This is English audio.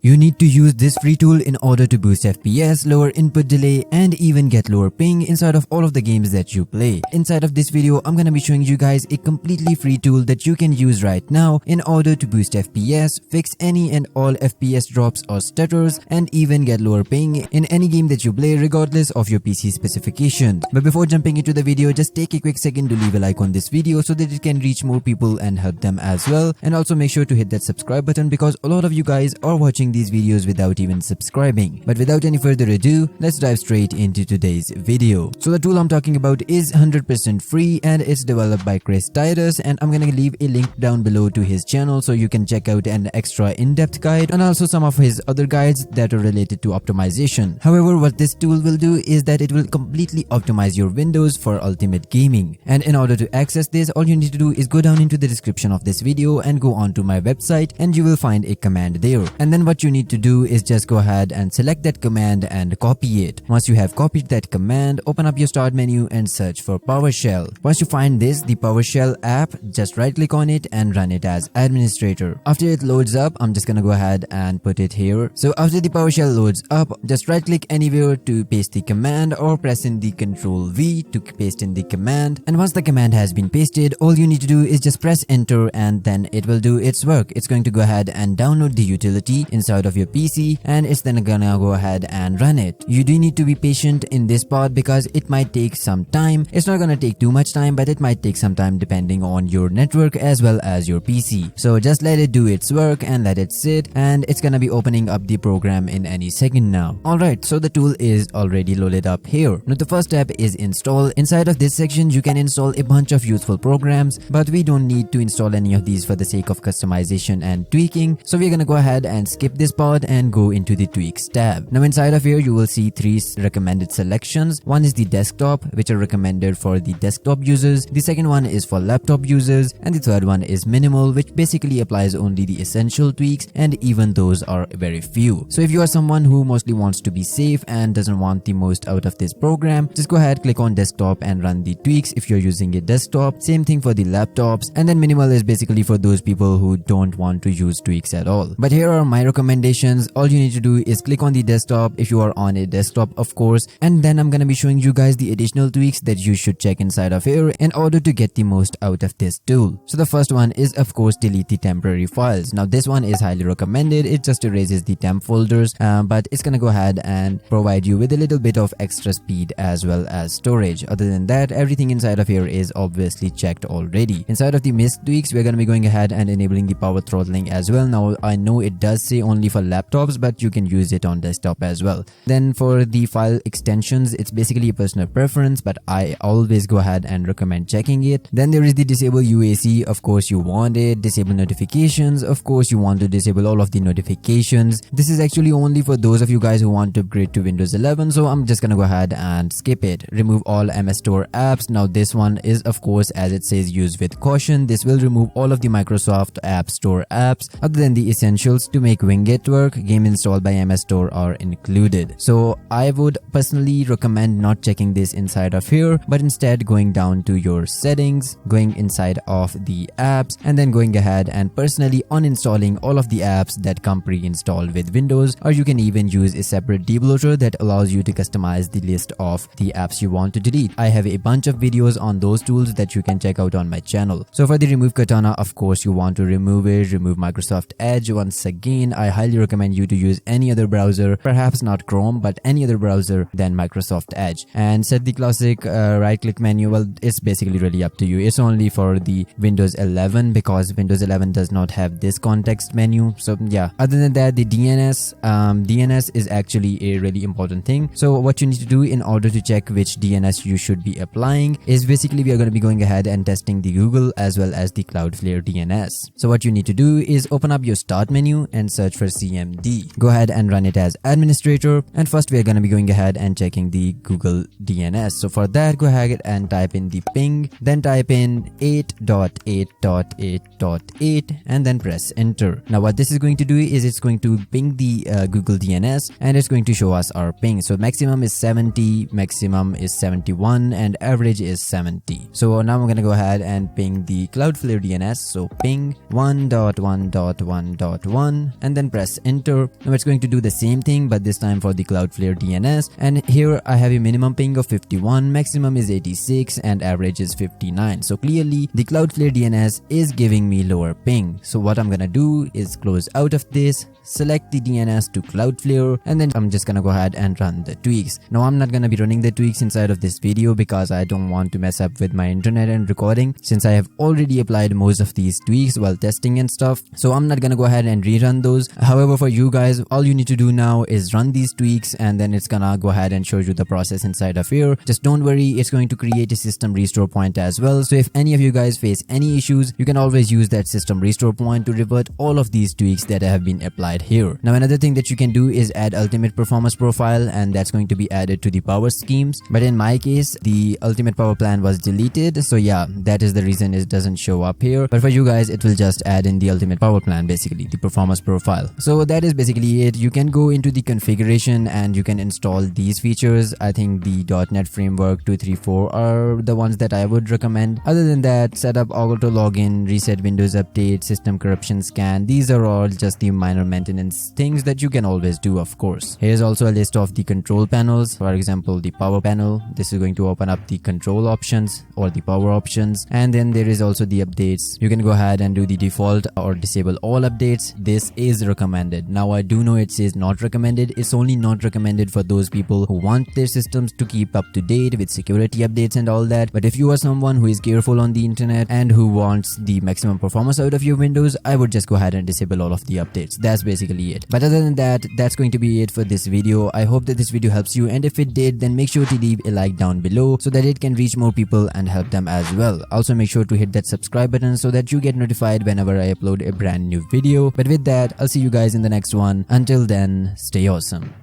You need to use this free tool in order to boost FPS, lower input delay, and even get lower ping inside of all of the games that you play. Inside of this video, I'm gonna be showing you guys a completely free tool that you can use right now in order to boost FPS, fix any and all FPS drops or stutters, and even get lower ping in any game that you play regardless of your PC specifications. But before jumping into the video, just take a quick second to leave a like on this video so that it can reach more people and help them as well. And also make sure to hit that subscribe button because a lot of you guys are watching these videos without even subscribing. But without any further ado, let's dive straight into today's video. So the tool I'm talking about is 100% free and it's developed by Titus, and I'm gonna leave a link down below to his channel so you can check out an extra in-depth guide and also some of his other guides that are related to optimization. However, what this tool will do is that it will completely optimize your windows for ultimate gaming. And in order to access this, all you need to do is go down into the description of this video and go on to my website, and you will find a command there. And then what you need to do is just go ahead and select that command and copy it. Once you have copied that command, open up your start menu and search for PowerShell. Once you find this, the PowerShell app, just right click on it and run it as administrator. After it loads up, I'm just gonna go ahead and put it here. So after the PowerShell loads up, just right click anywhere to paste the command or press in the Ctrl V to paste in the command. And once the command has been pasted, all you need to do is just press enter and then it will do its work. It's going to go ahead and download the utility inside of your PC and it's then gonna go ahead and run it. You do need to be patient in this part because it might take some time. It's not gonna take too much time, but it might take some time depending on your network as well as your PC. So just let it do its work and let it sit, and it's gonna be opening up the program in any second now. Alright, so the tool is already loaded up here. Now the first step is install. Inside of this section you can install a bunch of useful programs, but we don't need to install any of these for the sake of customization and tweaking. So we're gonna go ahead and skip this part and go into the tweaks tab. Now inside of here you will see three recommended selections. One is the desktop, which are recommended for the desktop users. The second one is for laptop users, and the third one is minimal, which basically applies only the essential tweaks, and even those are very few. So if you are someone who mostly wants to be safe and doesn't want the most out of this program, just go ahead, click on desktop and run the tweaks if you're using a desktop. Same thing for the laptops, and then minimal is basically for those people who don't want to use tweaks at all. But here are my recommendations. All you need to do is click on the desktop if you are on a desktop, of course, and then I'm gonna be showing you guys the additional tweaks that you should check inside of here in order to get the most out of this tool. So the first one is of course delete the temporary files. Now this one is highly recommended. It just erases the temp folders, but it's gonna go ahead and provide you with a little bit of extra speed as well as storage. Other than that, everything inside of here is obviously checked already. Inside of the missed tweaks, we're gonna be going ahead and enabling the power throttling as well. Now I know it does say only for laptops, but you can use it on desktop as well. Then for the file extensions, it's basically a personal preference, but I always go ahead and recommend checking it. Then there is the disable UAC. Of course you want it. Disable notifications. Of course you want to disable all of the notifications. This is actually only for those of you guys who want to upgrade to Windows 11, so I'm just gonna go ahead and skip it. Remove all MS Store apps. Now this one is of course, as it says, use with caution. This will remove all of the Microsoft App Store apps other than the essentials. To make Winget work, game installed by MS Store are included. So I would personally recommend not checking this inside of here, but instead going down to your settings, going inside of the apps, and then going ahead and personally uninstalling all of the apps that come pre-installed with Windows, or you can even use a separate debloater that allows you to customize the list of the apps you want to delete. I have a bunch of videos on those tools that you can check out on my channel. So for the remove Katana, of course you want to remove it. Remove Microsoft Edge. Once again, I highly recommend you to use any other browser, perhaps not Chrome, but any other browser than Microsoft Edge. And set the classic right click menu. Well, it's basically really up to you. It's only for the Windows 11 because Windows 11 does not have this context menu. So yeah, other than that, the DNS is actually a really important thing. So what you need to do in order to check which DNS you should be applying is basically we are going to be going ahead and testing the Google as well as the Cloudflare DNS. So what you need to do is open up your start menu and search for for CMD. Go ahead and run it as administrator, and first we are going to be going ahead and checking the Google DNS. So for that, go ahead and type in the ping, then type in 8.8.8.8 and then press enter. Now what this is going to do is it's going to ping the Google DNS, and it's going to show us our ping. So maximum is 70, maximum is 71, and average is 70. So now I'm going to go ahead and ping the Cloudflare DNS. So ping 1.1.1.1 and then press enter. Now it's going to do the same thing, but this time for the Cloudflare DNS. And here I have a minimum ping of 51, maximum is 86, and average is 59. So clearly the Cloudflare DNS is giving me lower ping. So what I'm gonna do is close out of this, select the DNS to Cloudflare, and then I'm just gonna go ahead and run the tweaks. Now I'm not gonna be running the tweaks inside of this video because I don't want to mess up with my internet and recording, since I have already applied most of these tweaks while testing and stuff. So I'm not gonna go ahead and rerun those. However, for you guys, all you need to do now is run these tweaks, and then it's gonna go ahead and show you the process inside of here. Just don't worry, it's going to create a system restore point as well. So if any of you guys face any issues, you can always use that system restore point to revert all of these tweaks that have been applied here. Now another thing that you can do is add ultimate performance profile, and that's going to be added to the power schemes. But in my case, the ultimate power plan was deleted, so yeah, that is the reason it doesn't show up here. But for you guys, it will just add in the ultimate power plan, basically the performance profile. So that is basically it. You can go into the configuration and you can install these features. I think the .NET Framework 234 are the ones that I would recommend. Other than that, set up auto login, reset Windows update, system corruption scan. These are all just the minor maintenance things that you can always do, of course. Here's also a list of the control panels. For example, the power panel. This is going to open up the control options or the power options. And then there is also the updates. You can go ahead and do the default or disable all updates. This is recommended. Now I do know it says not recommended. It's only not recommended for those people who want their systems to keep up to date with security updates and all that. But if you are someone who is careful on the internet and who wants the maximum performance out of your Windows, I would just go ahead and disable all of the updates. That's basically it. But other than that, that's going to be it for this video. I hope that this video helps you, and if it did, then make sure to leave a like down below so that it can reach more people and help them as well. Also make sure to hit that subscribe button so that you get notified whenever I upload a brand new video. But with that, I'll see you guys in the next one. Until then, stay awesome.